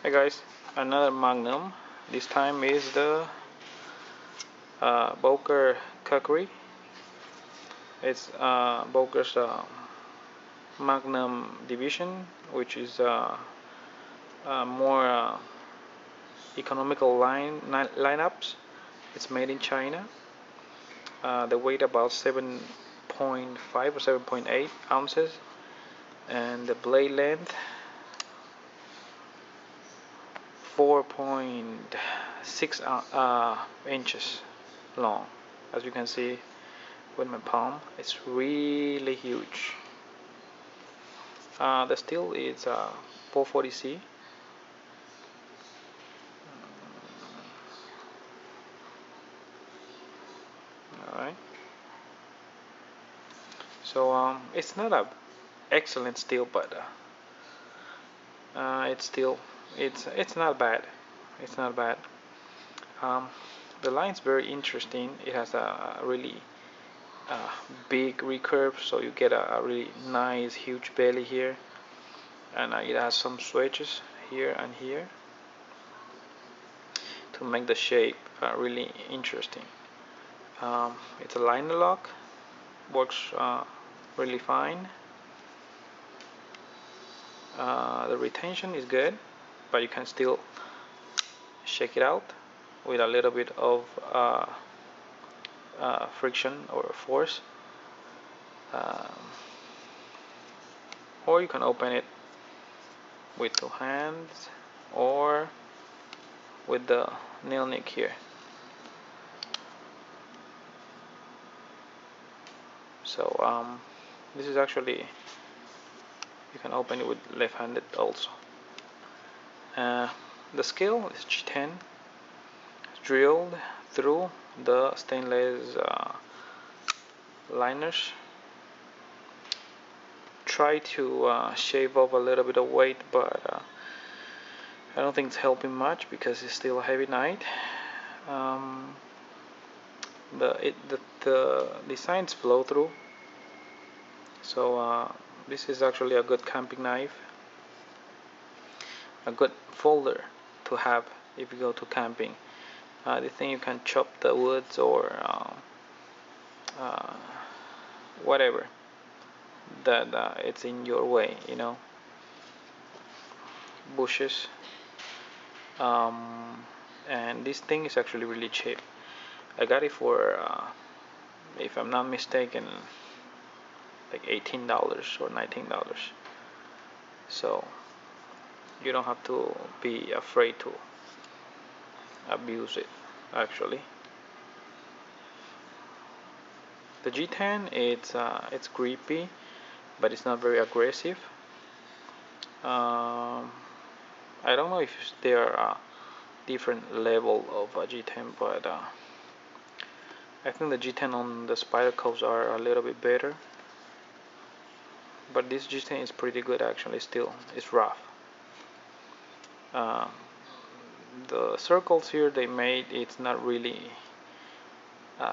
Hey guys, another Magnum. This time is the Boker Kukri. It's Boker's Magnum division, which is more economical lineups. It's made in China. They weigh about 7.5 or 7.8 ounces, and the blade length 4.6 inches long. As you can see with my palm, it's really huge. The steel is 440C. Alright. So it's not a excellent steel, but it's still it's not bad. It's not bad. Um, the line's very interesting. It has a really big recurve, so you get a really nice huge belly here, and it has some switches here and here to make the shape really interesting. It's a liner lock, works really fine. The retention is good, but you can still shake it out with a little bit of friction or force, or you can open it with two hands or with the nail nick here. So this is actually, you can open it with left-handed also. The scale is G10, drilled through the stainless liners. Try to shave off a little bit of weight, but I don't think it's helping much because it's still a heavy knife. The designs flow through, so this is actually a good camping knife, a good folder to have if you go to camping. This thing you can chop the woods or whatever that it's in your way, bushes. And this thing is actually really cheap. I got it for if I'm not mistaken, like $18 or $19. So you don't have to be afraid to abuse it. Actually, the G10, it's creepy, but it's not very aggressive. I don't know if there are different level of G10, but I think the G10 on the Spider Coves are a little bit better. But this G10 is pretty good actually. Still, it's rough. The circles here they made, it's not really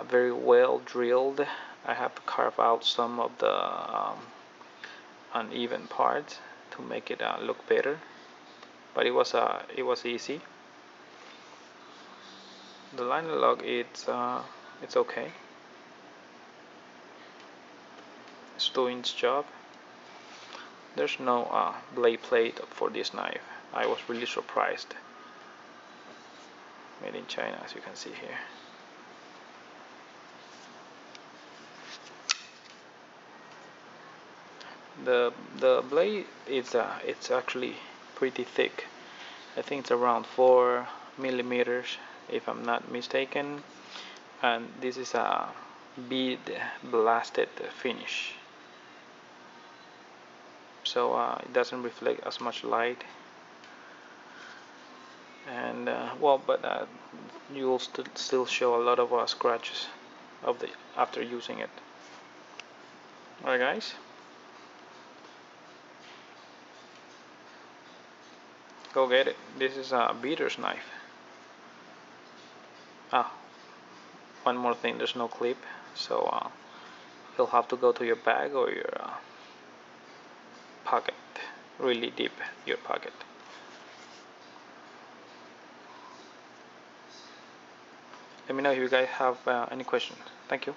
very well drilled. I have to carve out some of the uneven parts to make it look better. But it was easy. The liner lock, it's okay. It's doing its job. There's no blade plate for this knife. I was really surprised. Made in China, as you can see here. The blade it's actually pretty thick. I think it's around 4 millimeters if I'm not mistaken, and this is a bead blasted finish, so it doesn't reflect as much light, and but you'll still show a lot of scratches after using it. Alright guys, go get it. This is a beater's knife. One more thing, there's no clip, so you'll have to go to your bag or your pocket, really deep your pocket. Let me know if you guys have any questions. Thank you.